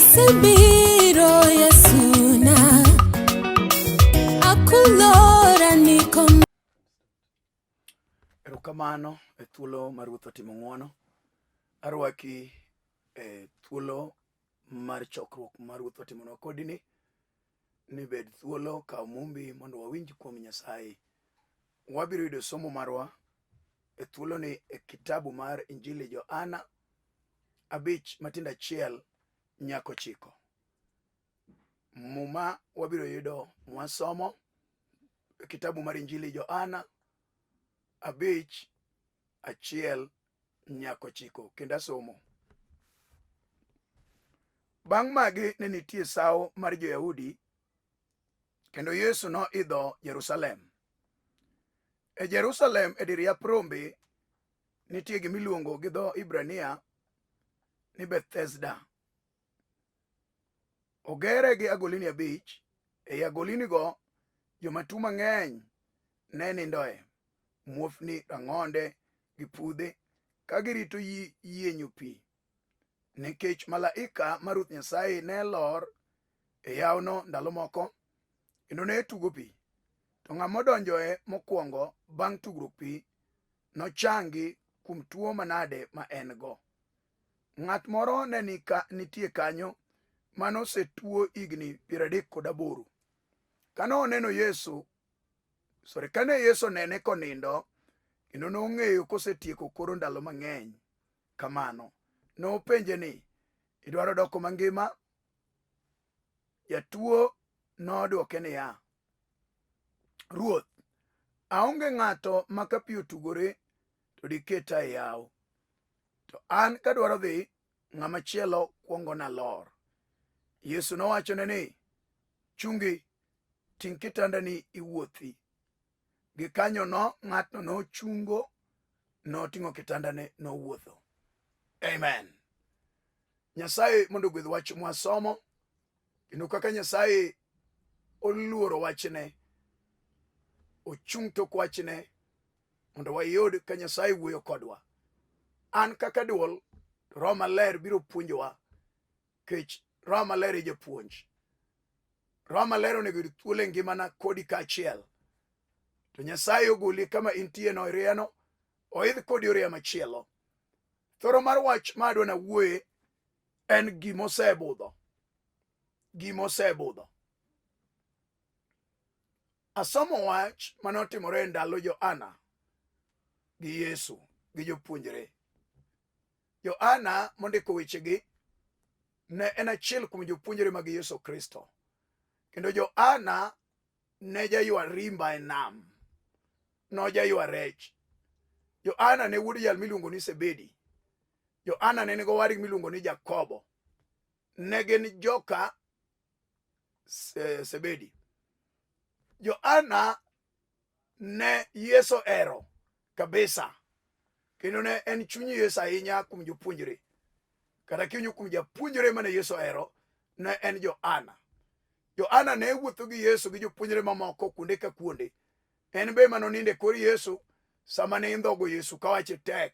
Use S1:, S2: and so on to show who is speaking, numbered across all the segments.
S1: Asebiro Yesuna akulora nikom.
S2: Erokamano e thuolo mar Ruoth otimo ng'wono. Arwaki e thuolo mar chokruok mar Ruoth otimonwa kodini. Ni bed thuolo kaw mumbi mondo wawinj kuom Nyasaye. Wabiro yudo somo marwa e thuolo ni e kitabu mar Injili Johana 5:1 nyaka 9. Muma wabiro yudo mwasomo e kitabu mar Injili Johana 5:1 nyaka 9 kendo asomo. Bang' magi ne nitie sawo mar Jo-Yahudi kendo Yesu noidho Jerusalem. E Jerusalem e dir yap rombe nitie gimiluongo gi dho Ibrania ni Bethesda. Ogere gi agolni 5. E agolnigo jomatuo mang'eny ne nindoe, muofni, rang'onde gi pudhe ka girito yienyo pi, nikech malaika mar Ruoth Nyasaye ne lor e yawno ndalo moko kendo ne tugo pi. To ng'ama odonjoe mokwongo bang' tugruok pi nochangi kuom tuo manade ma en go. Ng'at moro ne nitie kanyo manosetuo higni 38. Kane Yesu onene konindo kendo nong'eyo kosetieko koro ndalo mang'eny kamano, nopenje ni, idwaro doko mangima? Jatuo nodwoke niya, Ruoth, aonge ng'ato ma ka pi otugore to diketa e yawo. To an kadwaro dhi, ng'ama chielo kuongona lor. Yesu nowachone ni, chungi, ting' kitandani iwuothi. Gikanyono ng'atno nochungo, noting'o kitandane nowuotho. Amen. Nyasaye mondo ogwedh wach mwasomo, kendo kaka Nyasaye oluoro wachne, ochung' tok wachne mondo wayud ka Nyasaye wuoyo kodwa. An kaka duol, Roho Maler biro puonjowa, kech Roho Maler e japuonj. Roho Maler onego yud thuolo e ngimana kodi kaachiel. To Nyasaye ogoli kama intie no irieno, oidh kodi oria machielo. Thoro mar wach ma adwa nawuoye en gimosebudho. Asomo wach manotimore e ndalo Johana gi Yesu gi jopuonjre. Johana mondiko wechegi ne en achiel kuom jopuonjre mag Yesu Kristo. Kendo Johana ne jaywa rimba e nam. Nojaywa rech. Johana ne wuod jal miluongo ni Zebedi. Johana ne nigo wadgi miluongo ni Jakobo. Ne gin joka Zebedi. Johana ne Yesu ero kabisa. Kendo ne en chuny Yesu ahinya kuom jopuonjre. Kata kinyo kuom japuonjre mane Yesu ero ne en Johana. Johana ne wuotho gi Yesu gi jopuonjre mamoko kuonde ka kuonde. En be manoninde kor Yesu sama ne indhogo Yesu kawache tek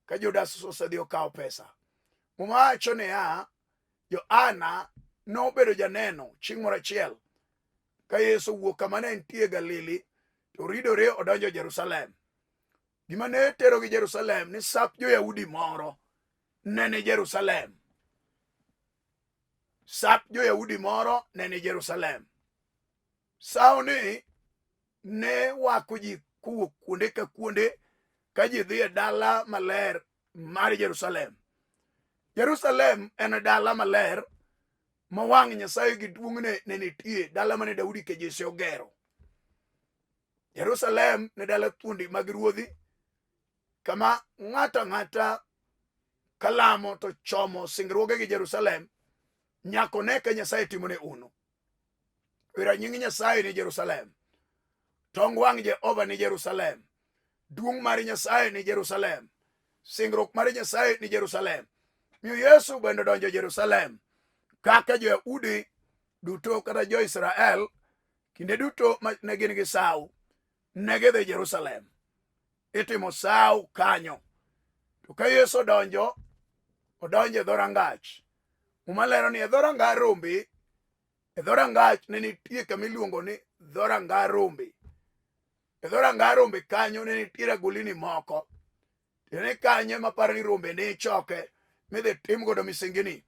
S2: ka Judas osedhi okawo pesa. Mumawacho niya, Johana nobedo janeno chieng' moro achiel ka Yesu wuok kama ne entie Galili to ridore odonjo Jerusalem. Gima ne terogi Jerusalem ni sap Jo-Yahudi moro ne ni Jerusalem. Sap Jo-Yahudi moro ne ni Jerusalem. Sawoni ne wako ji kowuok kuonde ka kuonde ka ji dhi e dala maler mar Jerusalem. Jerusalem en dala maler ma wang' Nyasaye gi duong'ne ne nitie, dala mane Daudi kejese ogero. Jerusalem ne dala thuondi mag ruodhi, kama ng'ato ang'ata kalamo to chomo singruoge gi Jerusalem nyako ne ka Nyasaye timone uno. Wira nying Nyasaye ni Jerusalem. Tong wang' Jehova ni Jerusalem. Duong' mar Nyasaye ni Jerusalem. Singruok mar Nyasaye ni Jerusalem. Miyo Yesu bende donjo Jerusalem kaka Jo-Yahudi duto kata Jo-Israel kinde duto ne gin gi sawo ne gidhi Jerusalem. Itimo sawo kanyo. To ka Yesu odonjo e dhorangach, Umalero ni edhoranga rombe, edhoranga ne nitie kama iluongo ni dhoranga rombe. Edhoranga rombe kanyo ne nitiere agulni moko. Tene kanyo maparo ni rombe ne ichoke midhi tim godo misengini.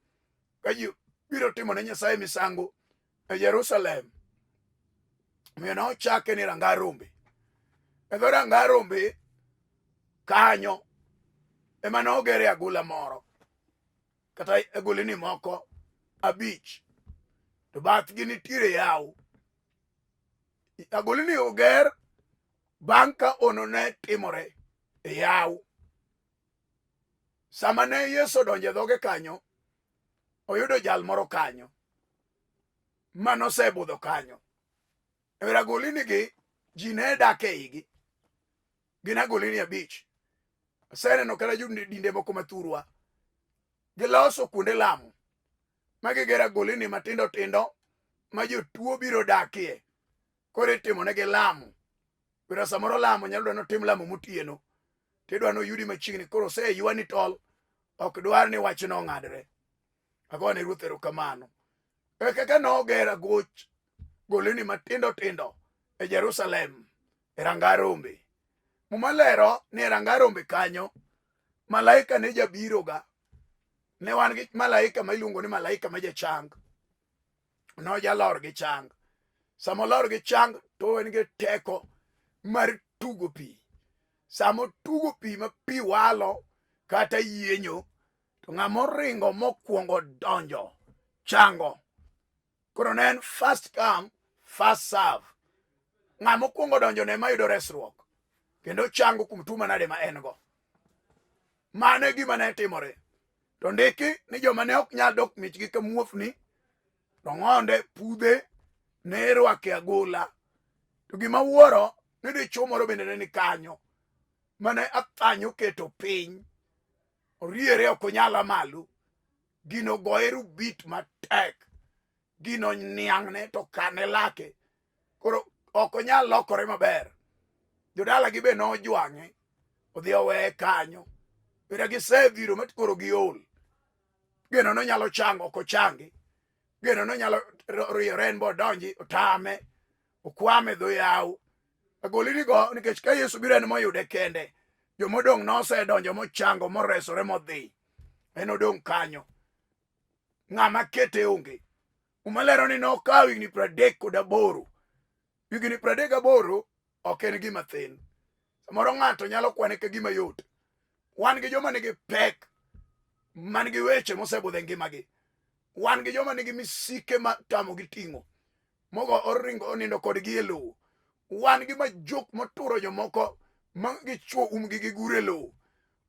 S2: Ka ji biro timo ne Nyasaye misango e Jerusalem. Omiyo nochake ni ranga rombe. Edho ranga rombe kanyo ema nogere agula moro, kata agulni moko 5, to bathgi nitiere yawo. Agulni oger bang' ka ono ne timore e yawo. Sama ne Yesu odonjo e dhoge kanyo, oyudo jal moro kanyo manosebudho kanyo. E agulni gi ji ne dak e igi, gin agulni 5. Aseneno kata dinde moko mathurwa giloso kuonde lamo ma gigero agulni matindo tindo ma jotuo biro dakie. Koro itimonegi lamo. Pero samoro lamo nyalo dwa notim lamo motieno, tidwa noyudi machiegni, koro oseywa tol, ok dwar ni wach no ng'adre. Agone Ruoth erokamano. E kaka noger agoch agulni matindo tindo e Jerusalem e ranga rombe. Mumalero ni ranga rombe kanyo malaika ne jabiroga. Ne wan gi malaika ma iluongo ni malaika ma jachang. No jalor gi chang. Samo lor gi chang to en gi teko mar tugo pi. Samo tugo pi ma pi walo kata yienyo, to ng'amo ringo mokwongo donjo chango. Koro ne en first come, first serve. Ng'amo kwongo donjo ne mayudo resruok, kendo chango kuom tuo manade ma en go. Mane gima ne timore. To ndiki ni joma ne ok nyal dok michgi ka muofni, to ng'onde pudhe ne rwake agola. To gima wuoro ni dichuo moro bende ne ni kanyo, mane athanyo keto piny, oriere ok onyala malo. Gino goye rubit matek, gino niang'ne to kane lake, koro ok onyal lokore maber. Jodala gi be nojwang'e, odhi oweye kanyo. Pero giseviro makoro giol. Geno nonyalo chango, ok ochangi. Geno nonyalo riere en bodonji, otame, okwame dho yawo. Agolni go nikech ka Yesu biro en moyude kende, jomodong' nosedonjo mochango moresore modhi, en odong' kanyo. Ng'ama kete onge. Umalero ni nokawo higni 38. Higni 38 ok en gima thin. Samoro ng'ato nyalo kwane ka gima yot. Wan gi joma nigi pek, man gi weche mosebudho e ngimagi. Wan gi joma nigi misike ma tamogi ting'o, mogo oringo onindo kodgi e lowo. Wan gi majok moturo jomoko ma gichwo umgi gi gure lowo.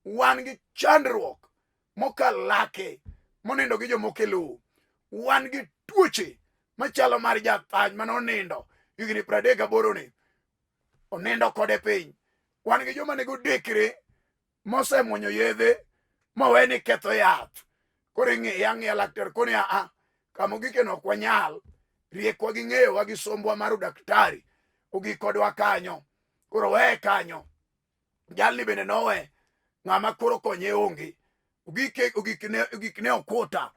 S2: Wan gi chandruok mokal lake monindo gi jomoko e lowo. Wan gi tuoche machalo mar jathany manonindo higni 38 ni, onindo kode piny. Wan gi joma nego dekre mosemuonyo yedhe moweni ketho yath. Koro ing'iya ng'iya laktar koni kamo gikeno ok wanyal, riekwa gi ng'eyowa gi sombwa mar udaktari ogik kodwa kanyo, koro weye kanyo. Jalni bende nowe, ng'ama koro konye onge. Ogikne okuta,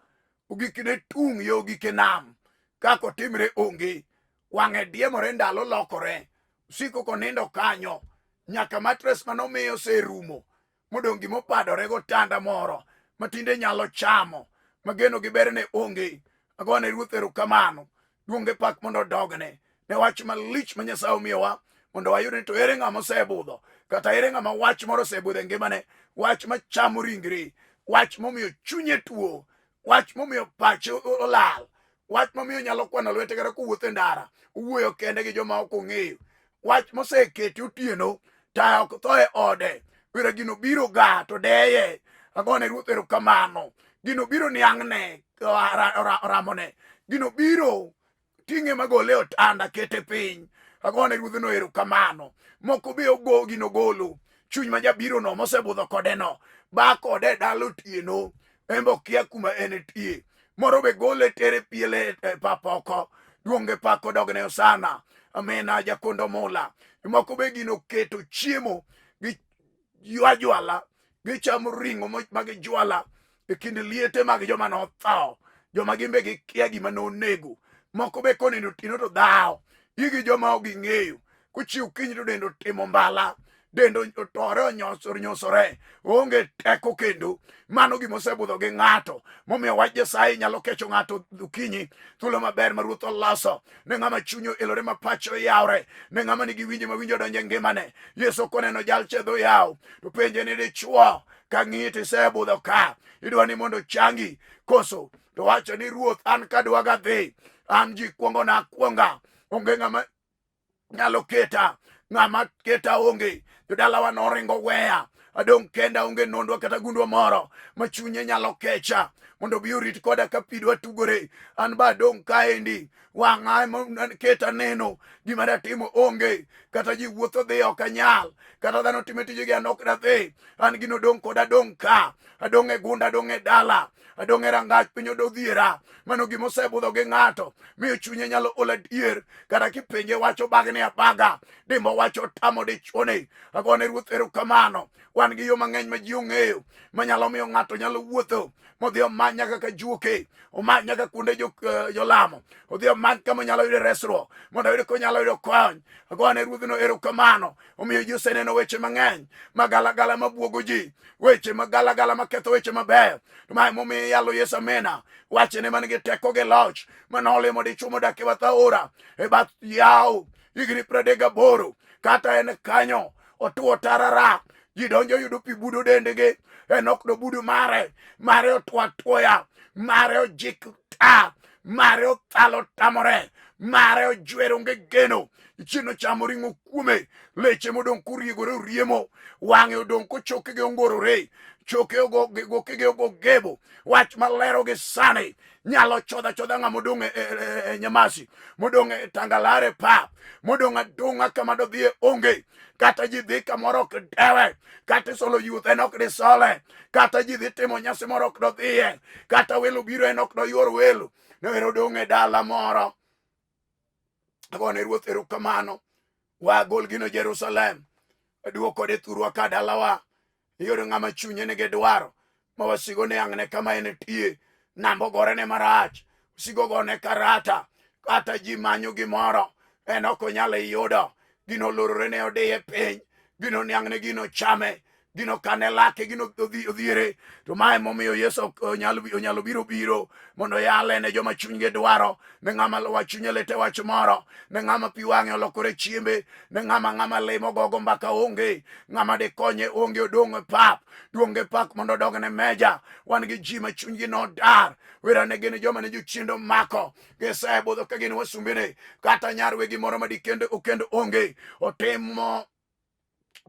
S2: ogikne tung' yo ogike nam, kako otimre onge. Wang'e diemore, ndalo lokore, usiko konindo kanyo, nyaka matres manomiyo oserumo, modong' gimopadore gotanda moro matinde nyalo chamo, mageno gi berne onge. Agone Ruoth erokamano, duonge pak mondo odogne ne wach malich ma Nyasaye omiyowa mondo wayud ni to ere ng'ama osebudho, kata ere ng'ama wach moro osebudho e ngimane, wach machamo ringre, wach momiyo chunye tuo, wach momiyo pache olal, wach momiyo nyalo kwano lwete kata kowuotho e ndara owuoyo kende gi joma ok ong'eyo, wach moseketi otieno taya ok tho e ode. Pero gino biro ga to deye. Agone Ruoth erokamano. Gino biro niang'ne ramone. Gino biro ting'e magole otanda kete piny. Agone Ruodhno erokamano. Moko be gino golo. Chuny ma jabiro no mosebudho kode no, ba kode dalo otieno, embo kia kuma en tie. Moro be gole tere piele papoko. Duonge pako dogne osana. Amena jakondo mola. Moko be gino keto chiemo gi jwala, gichamo ring'o mag jwala e kind liete mag joma notho. joma gimbe gikia gima nonego, moko be konindo tino to dhao, igi joma ok ging'eyo, kochiw kiny to dendo timo mbala, dendo otore nyosore, onge teko kendo. Mano gima osebudho gi ng'ato, momiyo wach Nyasaye nyalo kecho ng'ato okinyi, thuolo maber ma Ruoth oloso ne ng'ama chunyo elore, ma pacho yawre, ne ng'ama nigi winjo ma winjo donjo e ngimane. Yesu koneno jal chedho yaw, to penje ni dichuo ka ng'ii tisebudho ka, idwa ni mondo changi koso? To wacho ni Ruoth, an kadwa ga dhi, an ji kuongo na kuonga, onge ng'ama nyalo keta, ng'ama keta onge. Jodalawa noringo weya, adong' kenda, onge nondwa kata gundwa moro ma chunye nyalo kecha mondo bi orit koda ka pi dwa tugore. An ba adong' kaendi, wang'a ema keta neno gima datimo onge, kata ji wuotho dhi ok anyal, kata dhano time tijegi an ok dadhi. An gino dong' koda adong' ka, adong' e gunda, adong' e dala, adong' e rangach, piny ododhiera. Mano gima osebudho gi ng'ato, miyo chunye nyalo ol adier, kata kipenje wacho bagni abaga, dimbo wacho tamo dichuone. Agone Ruoth erokamano, wan gi yo mang'eny ma ji ong'eyo manyalo miyo ng'ato nyalo wuotho modhi omany nyaka ka juoke, omany nyaka kuonde jolamo, odhi omany kama nyalo yude resruok, mondo oyud konyalo yudo kony. Agone Ruodhno erokamano, omiyo ji oseneno weche mang'eny magalagala mabwogo ji, weche magalagala maketho weche mabeyo. To mae momiyo iyalo Yesu amena, wachene man gi teko gi loch, manolimo dichuo modak e bath aora, e bath yaw higni 38, kata en kanyo otuo tarara, ji donjo yudo pi budo dendege, en ok do budo mare otuo atuoya, mare ojik ta, mare othalo tamore, mare ojwero onge geno. Chieno chamo ring'o kuome, leche modong' kuriegore oriemo, wang'e odong' kochokege ongorore, choke gokege ogogebo. Wach malero gi sani nyalo chodha ng'ama odong' e Nyamasi, modong' e Tangalare pap, modong' adong'a kama dodhie onge, kata ji dhi kamoro ok dewe, kata solo youth en ok disole, kata ji dhi timo nyasi moro ok dodhiye, kata welo biro en ok doyuor welo, nowero odong' e dala moro. Agone Ruoth erokamano, wagol gino Jerusalem, aduok kode thurwa ka dalawa, iyudo ng'ama chunye nigi dwaro, ma wasigo ne ang'ne kama en tie, nambo gore ne marach, wasigo gone karata, kata ji manyo gimoro, en ok onyal yudo, gino olorore ne odiye piny, gino niang'ne, gino chame, gino kane lake, gino odhiere. To mae momiyo Yesu onyalo biro mondo yale ne joma chunygi dwaro, ne ng'ama chunye lete wach moro, ne ng'ama pi wang'e olokore chiembe, ne ng'ama limo gogo mbaka onge, ng'ama dikonye onge, odong' e pap, duonge pak mondo odogne meja. Wan gi ji ma chunygi nodar, wera ne gin joma ne jochiendo mako, gisebudho ka gin wasumbene, kata nyarwegi moro ma okendo onge, otimo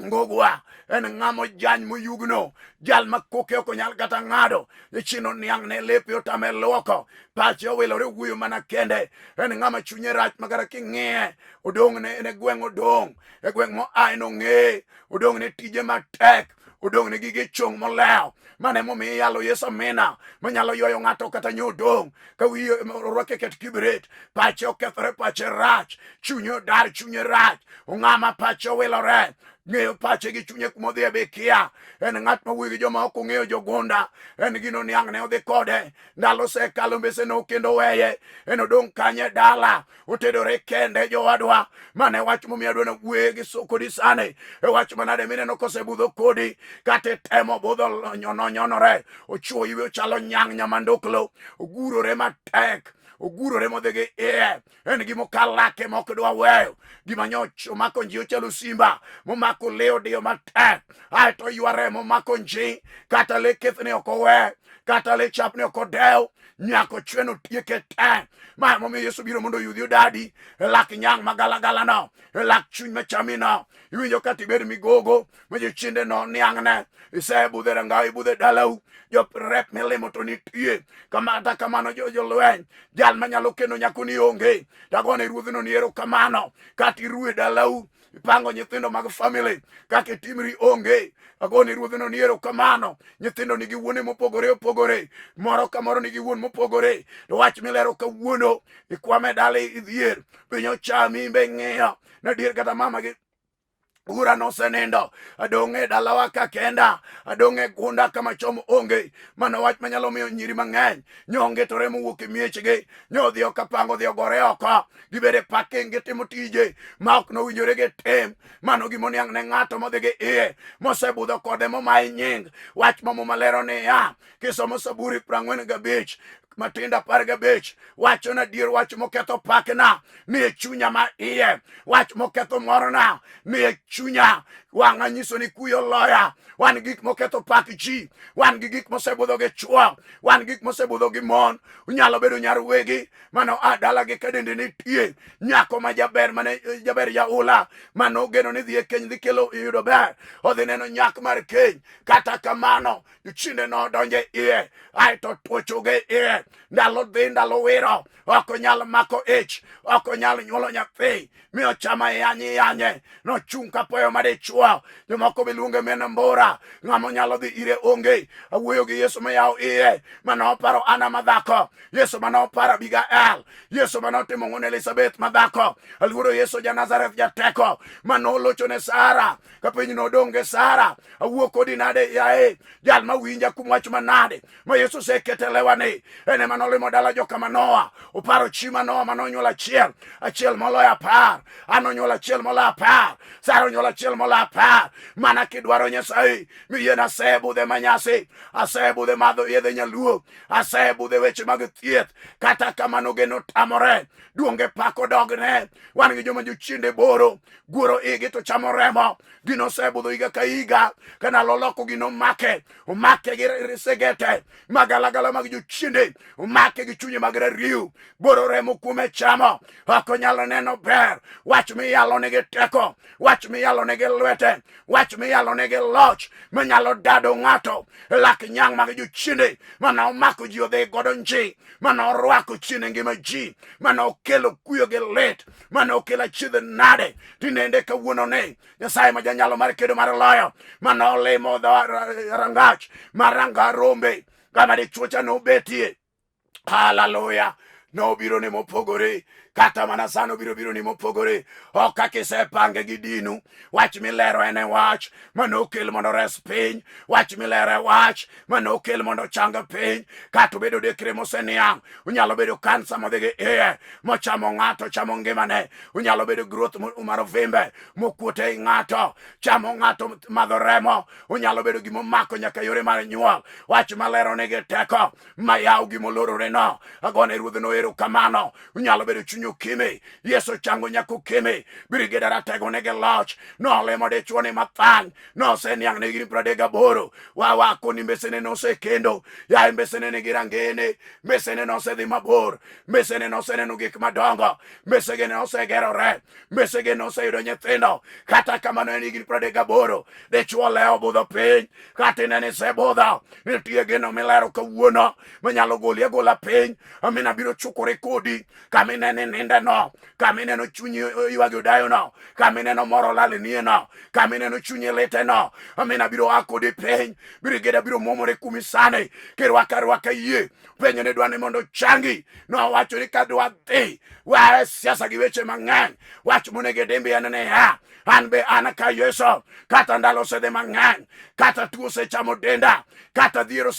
S2: ngogwa, en ng'amo jany moyugno, jal ma koke ok onyal kata ng'ado, chino niang' ne lepe otame luoko, pache owilore wuoyo mana kende, en ng'ama chunye rach magara king'iye, odong' ne gweng' odong', e gweng' moaye nong'e, odong' ne tije matek, odong' ne gige chong' moleo. Mane momiyo iyalo Yesu amina, manyalo ywayo ng'ato kata nyodong' ka wiye orwake ket kibret, pache okethore, pache rach, chunye odar, chunye rach, ng'ama pache owilore, ng'eyo pache gi chunye kumodhiye be kia, en ng'at ma wuoyo gi joma ok ong'eyo jogunda, en gino niang' ne odhi kode, ndalo sekalo mbese no kendo weye, en odong' kanye dala, otedore kende jowadwa. Mane wach momiyo adwa wuoye gi kodi sane, e wach manade mineno kosebudho kodi, kata temo budho nyonore, ochuo iwe ochalo nyang' nyamanduklo, ogurore matek, ogurore modhi gi iye, en gima okal lake mok dwa weyo, gima nyoch omako nji ochalo simba, momako le odiyo matek, aeto yware momako nji, kata le kethne ok owe, kata le chapne ok odew, nyako chweno tieke te. Ma momiyo Yesu biro mondo oyudhi odadi, e lak nyang' magalagala no, e lak chuny machami no, iwinjo kata ibed migogo, ma jochiende no niang'ne, isebudhe rangaw, ibudhe dalau, jorep milimo to nitie, kata kamano jolweny, jal manyalo kendo nyako ni onge, tagone Ruodhno ni erokamano, kata iruwe dalau, ipango nyithindo mag family, kaka itimri onge, agone Ruodhno ni erokamano, nyithindo nigi wuone mopogore opogore, moro ka moro nigi wuon mopogore, to wach milero kawuono, ikwame dala idhier, piny ochami imbe ng'iyo, nadier kata mama gi Bura nosenindo, adonge dalawa ka kenda, adonge gunda kama chomo onge, mano wach manyalo miyo nyiri mang'eny, nyonge to remo wuok e miechgi, nyodhi okapango dhi ogore oko, gibede parking gitimo tije, ma ok nowinjore gi tim, mano gimoniang' ne ng'ato modhi gi iye, mosebudho kode momaye nying, wach momo malero niya, kisomo Zaburi 45, Matindo 15, wacho na dier wach moketho pakna, ni e chunya ma iye, wach moketho morna, ni e chunya, wang'a nyiso ni kuyo loya, wan gik moketho pak ji, wan gi gik mosebudho gi chwo, wan gik mosebudho gi mon, unyalo bedo nyar wegi, mano adala gi kadende nitie, nyako ma jaber mane jaber jaula, mano geno ni dhi e keny dhi kelo yudo ber, odhi neno nyak mar keny, kata kamano, chinde no donje iye, aeto tuocho ge iye, ndalo dhi ndalo wiro, oko nyal mako ich, oko nyal nyuolo nyathi, miyo chama yanye, no chung kapoyo madichuo, jomoko biluonge mena mbora, ng'amo nyalo dhi ire onge, awuoyo gi Yesu mayao iye, mano paro Ana madhako, Yesu mano paro Abigael, Yesu mano timo ng'one Elizabeth madhako, aluoro Yesu ja Nazareth jateko, mano locho ne Sara, kapiny no donge Sara, awuo kodi nade yae, jal mawinja kum wach manade, ma Yesu sekete lewani, ene mano limo dala joka Manoa, uparo chi Manoa mano nyola achiel moloyo 10, ano nyola achiel moloyo 10, Sara nyola achiel moloyo 10, mana kidwaro Nyasaye, miyena asebudhe manyasi, asebudhe madho yedhe nyaluo, asebudhe weche mag thieth, kata kamano geno tamore, duonge pako dogne, wan gi joma jochiende boro, guoro igi to chamo remo, gino sebudho iga ka iga, kana loloko gino umake gi segete, magalagala mag jochiende, umake gi chunye mag rariw, boro remo kume chamo, oko nyalo neno ber, wach miyalo negi teko, wach miyalo negi lwete, wach miyalo negi loch, manyalo dado ng'ato, lak nyang' mag jochiende, mana omako ji odhi godo nji, mana orwako chiene ngima ji, mana okelo kuyo gi lit, mana okelo achiedh nade, tinende kawuono ne, Nyasaye ma janyalo mar kedo mar loyo, mana olimo dho rangach, maranga rombe, kama dichuocha nobetie, hallelujah, nobiro ne mopogore, kata mana sano biro ni mopogore, oka kisepange gi dinu, wach milero ene wach, mano kel mondo res piny, wach milero wach, mano kel mondo changa piny, kata bedo dekre moseniang', unyalo bedo kansa modhi gi iye, mochamo ng'ato, chamo ngimane, unyalo bedo gruoth mar ovimbe, mokuote ng'ato, chamo ng'ato madho remo, unyalo bedo gimomako nyaka yore mar nyuol, wach malero negi teko, mayaw gimolorore no, agone ruodh no erokamano, unyalo bedo chunyo kime, Yesu chango nyako kime, brigeda ratego nege loch, no lemo de chuone mathan, no se niang negi 38, wawako ni mbesene no se kendo, ya mbesene negi rangene, mbesene no se di mabor, mbesene no se nenu gik madongo, mbesege no se gero re, mbesege no se yudo nyithindo, kata kamano negi 38, de chuo leo budho piny, kata nene se budho, nitie geno milero kawuono, manyalo goli agola piny, amina biro chukore kodi, kaminene ninde no, kamineno chunyi ywagi udayo no, kamineno moro lali niye no, kamineno chunyi lite no, amina biro akodi piny, brigeda biro momore kumisane, kirwaka yie, penyo ne dwane mondo changi, no wacho ni kadwa dhi, wae siasa gi weche mang'eny, wach monege dembe anene ha, an be an ka Yesu, kata ndalo sede mang'eny, kata tuo se chamo denda, kata dhiero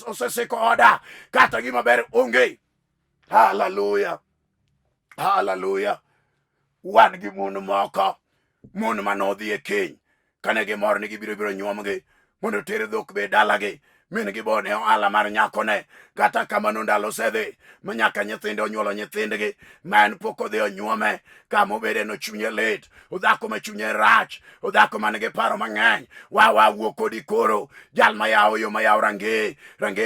S2: osesiko oda, kata gima ber onge, hallelujah, hallelujah, wan gi mon moko, mon manodhi e keny, kane gimor ni gibiro nyuomgi, mondo tere dhok be dalagi, min gi bone ohala mar nyakone, kata kamano ndalo sedhi, manyaka nyithinde onyuolo nyithindgi, ma en pok odhi onyuome, kama obede no chunye lit, udhako ma chunye rach, udhako man gi paro mang'eny, wuok kodi koro, jal mayawo yo mayawo range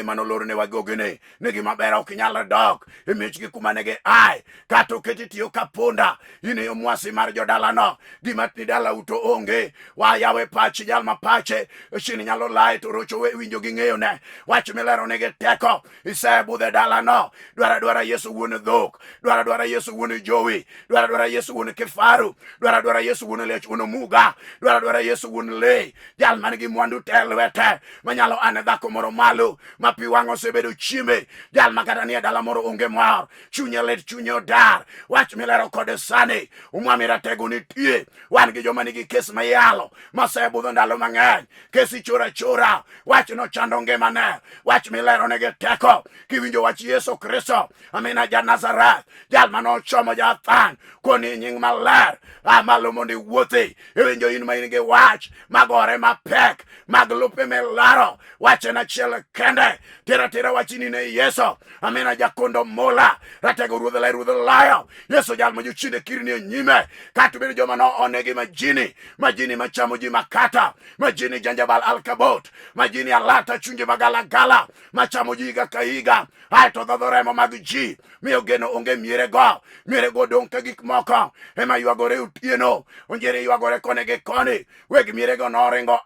S2: manolor ne wagogene, nigi maber ok nyal dok, e miechgi kuma negi ai, kata oketi tiyo ka punda, ine mwasi mar jodalano, gima ni dala uto onge, wayawe pachi, jal ma pache, shini nyalo lai to rocho winjo gi ng'eyo ng'eyone. Wach milero nigi teko. Isebudhe dalano. Dwara Yesu wuon dhok. Dwara Yesu wuon jowi. Dwara Yesu wuon kifaru. Dwara Yesu wuon lech wuon muga. Dwara Yesu wuon le. Jal manigi mwandu te lwete. Manyalo ane dhako moro malo. Ma pi wang'o osebedo chiembe. Jal makata nie dala moro onge mor. Chunye lit, chunye odar. Wach milero kode sani. Umwami ratego nitie. Wan gi joma nigi kes mayalo. Masebudho ndalo mang'eny. Kesi chora. Wach no chando ngimane. Wach milero nigi teko. Kiwinjo wach Yesu Kristo. Amina ja Nazareth. Jal mano chomo ja than. Koni nying maler. Malo mondi wuothi. Iwinjo in ma in gi wach. Magore mapek. Maglupe melaro. Wach en achiel kende. Tira wachini ne Yesu. Amina jakondo mola. Ratego ruodh layo. Yesu jal majuchinde kirni nyime. Katu bedo joma no onegi majini machamo ji makata. Majini janjabal alkabot. Majini alata chunje magalagala. Machamo ji iga ka iga. Aito dhodoremo mag ji. Miyo geno onge mierego dong ka gik moko. Ema yuagore utieno. Onjere yuagore kone gi koni. Weg mierego noringo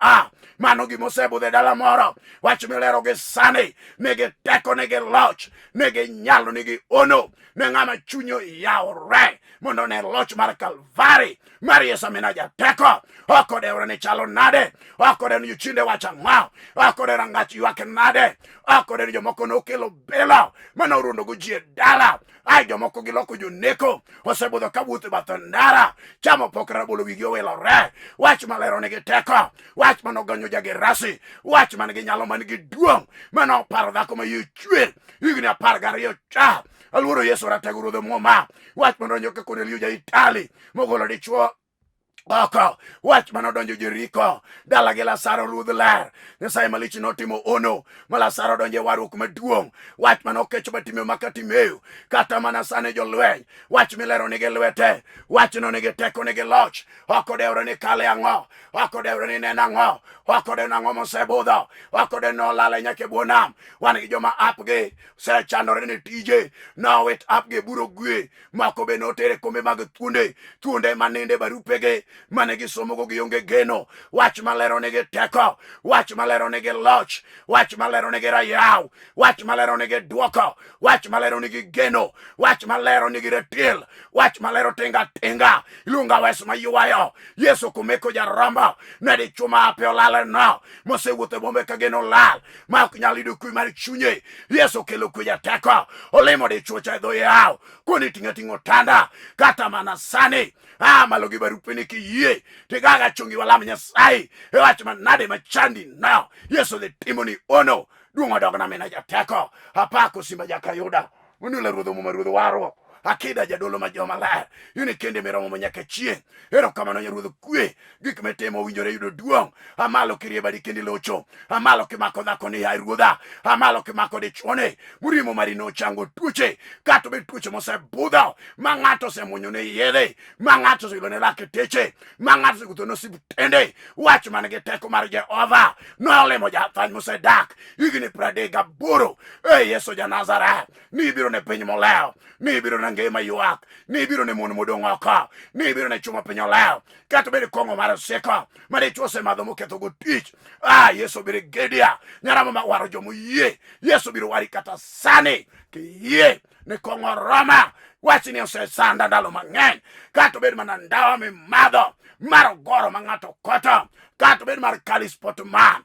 S2: Mano gimosebudhe dala moro. Wach milero gi sani. Nege teko, nege loch. Nege nyalo, nege ono. Ne ng'ama chunyo yawre. Mondo ne loch mar Kalvari. Mari Yesu amina ja teko. Oko de urane chalo nade. Oko de nyuchinde wacha ng'ao. Oko de rangachi yuake nade. Oko de jomoko nokelo belo. Mano urundo gujie dala. Ai jomoko giloko juneko. Osebudho kabuthi bathondara. Chamo pok rabolo wigio welo re. Wach malero nigi teko. Wach mano ganyo jage rasi. Wach manigi nyalo manigi duong. Mano paro dhako ma yuchwer. Higni 12 cha. Aluoro Yesu ratego ruodho mwoma. Wach mano nyoka Cornelio ja Itali. Mogolo dichuo oko. Wach mano donjo Jeriko. Dala gi Lazaro ruodh ler. Nyasaye malich notimo ono. Ma Lazaro donjo warruok maduong'. Wach mano kecho batime makatimeyo. Kata mana sane jolweny. Wach milero nigi lwete. Wach no nigi teko, nigi loch. Oko deure ni kale ang'o. Oko deure ni nena ang'o. Oko de nang'o mosebudho. Oko de no lale nyake buonam. Wan gi joma apgi se chandore ni tije. No wit apgi buro gwe. Mako be notere kombe mag thuonde maninde barupege. Mane gisomo go gionge geno. Wach malero nigi teko. Wach malero nigi loch. Wach malero nigi rayaw. Wach malero nigi duoko. Wach malero nigi geno. Wach malero nigi retil. Wach malero tinga. Ilunga wes mayuwayo. Yesu kumeko jaramba. Nedi chuma ape olale no. Mose wuothe bombe ka geno lal. Ma ok nyal yudo kwe mar chunye. Yesu kelo kwe ja teko. Olemo de chuocha e dho yaw. Koni ting'o tanda. Kata mana sani. Malo gi barupe ni kiyie. Tigaga chungi walam Nyasaye. E wach manade machandi no. Yesu de timoni ono. Duong' dog na mina ja teko. Apako simba jaka yuda. Unule ruodho muma ruodho waro. Akida jadolo ma joma ler. Yuni kende meromo manyaka chieng'. Ero kamano nyaruodho kwe. Gik metemo winjore yudo duong'. Amalo kirieba di kendi locho. Amalo kimako dhako ni hai ruodha. Amalo kimako di chone. Murimo marino chango tuche. Kato be tuche mose budho. Mang'ato se munyo ne yedhe. Mang'ato se ilone lake teche. Mang'ato se kutono sibutende. Wach manege teko mar Jehova. No olemo jathany mose dak. Higni 38. Yesu ja Nazareth. Ni biro ne piny moleo. Ni biro ne ngima yuak. Ni biro ne mon modong' oko. Ni biro ne chuma piny oleo. Kato bede kongo mar siko. Mane chuo se madho moketho go tich. Yesu biro gedia. Nyaramo ma waro jomo yie. Yesu biro wari kata sani. Ki yie. Ne kongo Roma. Wachi ni ose sanda ndalo mang'eny. Kato bede mana ndawa mi madho. Maro goro mang'ato koto. Kato bede mar kalis potman.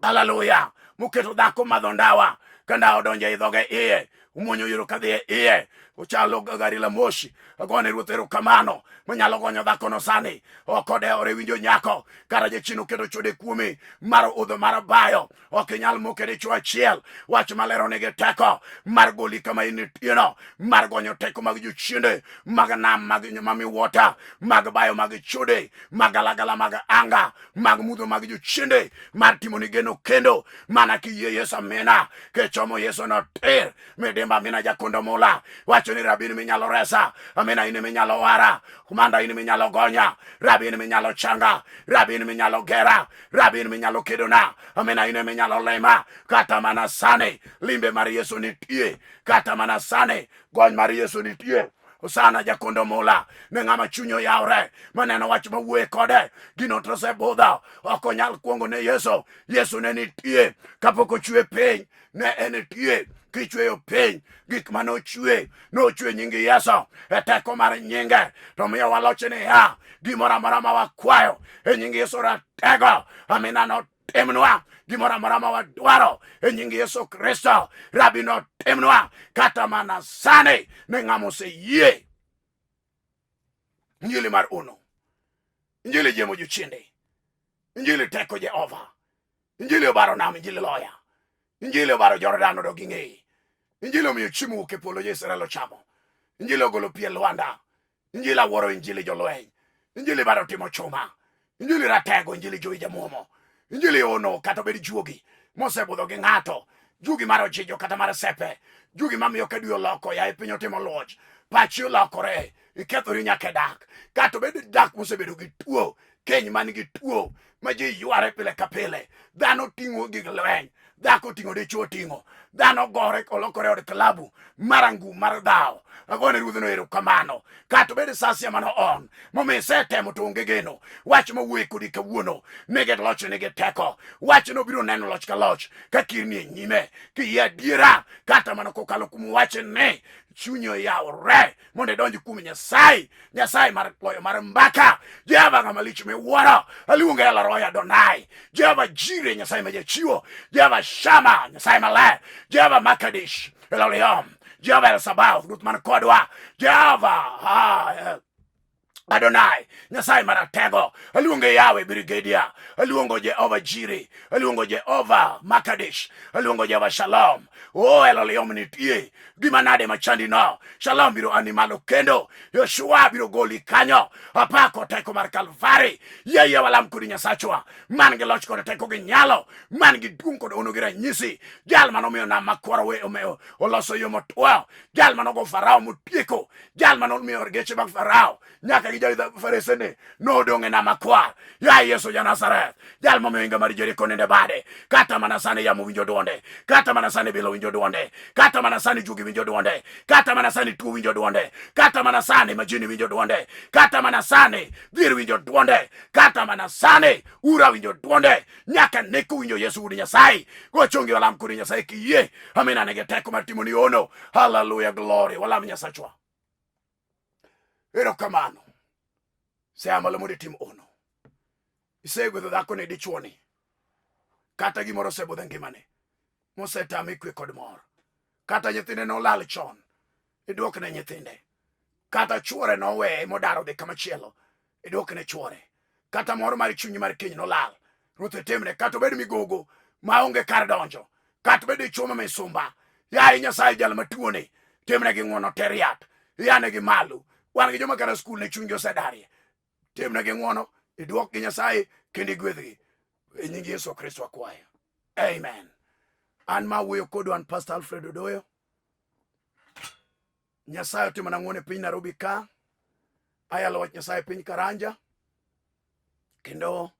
S2: Hallelujah. Muketo dhako madho ndawa. Kanda odonje idhoge iye. Umonyo yiro kadhie iye. Uchalo gari la moshi. Agone ruoth erokamano. Manyalo gonyo dhako no sani. Okode ore winjo nyako. Kara jachino keto chode kuome. Maro udho maro bayo. Okinyal moke dichuo achiel. Wach malero nigi teko. Mar goli kama initieno. Mar gonyo teko mag jochiende. Mag nam mag mami water. Mag bayo mag chode. Mag alagala mag anga. Mag mudho mag jochiende. Mar timo ni geno kendo. Mana kiye Yesu amina. Kechomo Yesu no ter. Medemba amina jakondo mola. Wacho ni rabini minyalo resa. Amina ini minyalo wara. Kumanda ini minyalo gonya. Rabini minyalo changa. Rabini minyalo gera. Rabini minyalo kedona. Amina ini minyalo lema. Kata mana sane. Limbe mari Yesu nitie. Kata mana sane. Gony mari Yesu nitie. Osana jakondo mula ne ng'ama chunyo yaure maneno wach mawuoye kode gino to osebudho ok onyal kuongo ne Yesu. Yesu ne nitie kapok ochwe piny, ne enitie kichweyo piny. Gik mane ochwe nochwe nying Yesu e teko mar nyinge, to miyo waloche niya gimoro amora ma wakwayo e nying Yesu ratego amina notimnwa. Gimoro amora ma wadwaro e nying Yesu Kristo Rabi notimnwa, kata mana sani ne ng'ama oseyie. Injili mar uno, injili jemo jochinde, injili teko Jehova, injili obaro nam, injili loya, injili obaro Jordan odok gi ng'eye, injili omiyo chiemo wuok e polo Israel ochamo, injili ogolo pie Lwanda, injili awuoro, injili jolweny, injili baro timo chuma, injili ratego, injili jowi jamuomo, injili ono kata bed juogi mosebudho gi ng'ato, jugi mar ojijo kata mar sepe, jugi mamiyo ka dwe oloko ya e piny otimo loch, pachi olokore, ikethori nyaka dak, kata bed dak mosebedo gi tuo, keny man gi tuo ma ji yware pile ka pile, dhano ting'o gig lweny, dhako ting'o, dichuo ting'o, dhano gore olokore od klabu marangu mar dhawo. Agone ruodhno erokamano, kata bed sasia mano on momiyo isetemo to onge geno. Wach mawuoye kodi kawuono nigi loch, nigi teko. Wach no biro neno loch ka loch ka kirni e nyime kiyie adiera, kata mana kokalo kuom wach ni chunyi oyawre mondo idonj kuom Nyasaye, Nyasaye mar loyo mar mbaka, Jehova ng'ama lich miwuoro. Aluonge El Roi Adonai, Jehova Jire, Nyasaye ma jachiwo, Jehova Shama, Nyasaye maler, Jehova Makadish, El Olyom, Jehova El Sabaoth, Ruoth man kodwa, Jehova Adonai, Nyasaye maratego. Aluonge Yahweh Brigadia, aluongo Jehova Jire, aluongo Jehova Makadish, aluongo Jehova Shalom. Oh, El Olyom nitie, gima nade machandi no. Shalom biro animalo kendo, Yoshua biro goli kanyo, apako teko mar Kalvari. Yeye walam kodi Nyasachwa, man gi loch kod teko gi nyalo, man gi duong' kod ono gi ranyisi, jal manomiyo nam makwaro we omeo oloso yo motwo, jal manogo Farao motieko, jal manomiyo geche mag Farao nyaka gi jaidha faresene nodong' e nam makwar. Ya Yesu ja Nazareth, jal momiyo inga mar Jeriko nende bade, kata mana sani yamo winjo duonde, kata mana sani bilo winjo duonde, kata mana sani jugi winjo duonde, kata mana sani tuo winjo duonde, kata mana sani majini winjo duonde, kata mana sani dhir winjo duonde, kata mana sani ura winjo duonde, nyaka neku winjo Yesu udi Nyasaye. Gochongi walam kuri Nyasaye kiye, amina nege teko matimo ni ono. Hallelujah, glory, walam Nyasachwa. Erokamano. Seamalo mudi tim ono. Isegwedho dhako ne dichuoni, kata gimoro osebudho ngimane mosetame kwe kod mor, kata nyithinde nolal chon, idwokne nyithinde, kata chuore noweye modaro dhi kamachielo, idwokne chuore, kata moro mar chunyi mar keny nolal, Ruoth itimne. Kata obed migogo maonge kar donjo, kata obed dichuo ma misumba, yaye Nyasaye jal matuone, timne gi ng'wono ter yath, iyane gi malo. Wan gi joma kara skul ne chunygi osedarie, timne gi ng'wono, idwok gi Nyasaye kendo igwedhgi e nying Yesu Kristo akwayo, amen. An ma wuoyo kodu an Pastor Alfred Odoyo. Nyasaye otimona ng'wono e piny Nairobi ka, ayalo wach Nyasaye piny Karanja, kendo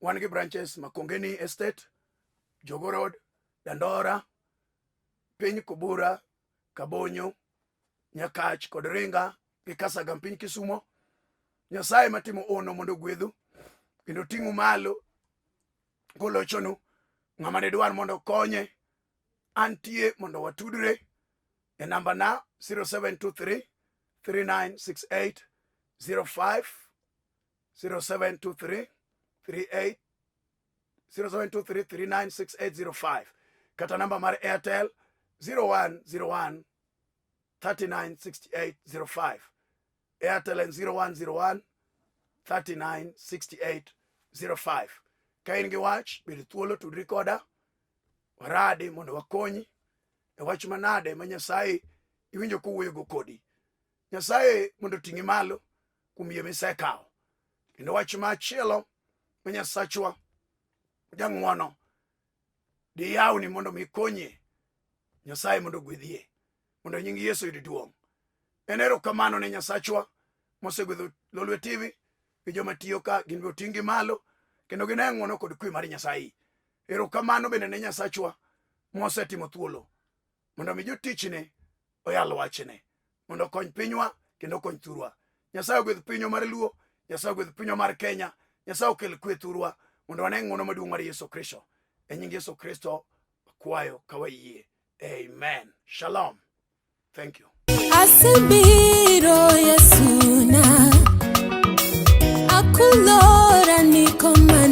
S2: wan gi branches Makongeni Estate, Jogo Road, Dandora, piny Kubura, Kabonyo, Nyakach kod Ringa gi Kasagam piny Kisumo. Nyasaye matimo ono mondo gwedhu kendo ting'u malo kolochonu. Ng'ama ne dwar mondo konye, antie mondo watudre e namba na 0723 396805, 0723 396805, kata namba mar Airtel 0101 396805. Airtel and 0101 396805. Ka in gi wach, bed thuolo tudri koda, waradi mondo wakonyi e wach manade ma Nyasaye iwinjo kowuoyo go kodi. Nyasaye mondo ting'i malo kuom yie misekawo, kendo wach machielo ma Nyasachwa jang'wono di yawni mondo mi konyie. Nyasaye mondo gwedhie, mondo nying Yesu yud duong'. En erokamano ne Nyasachwa mosegwedho Lolwe TV gi joma tiyo ka, gin be oting'gi malo kendo gine ng'wono kod kwe mar Nyasaye. Erokamano bende ne Nyasachwa mosetimo thuolo mondo mi jotichne oyal wachne. mondo okony pinywa kendo okony thurwa. Nyasaye ogwedh pinywa mar Luo, Nyasaye ogwedh pinywa mar Kenya, Nyasaye okel kwe thurwa mondo wane ng'wono maduong' mar Yesu Kristo. E nying Yesu Kristo kwayo ka wayie. Amen. Shalom. Thank you.
S1: Asebiro Yesu na akulora ni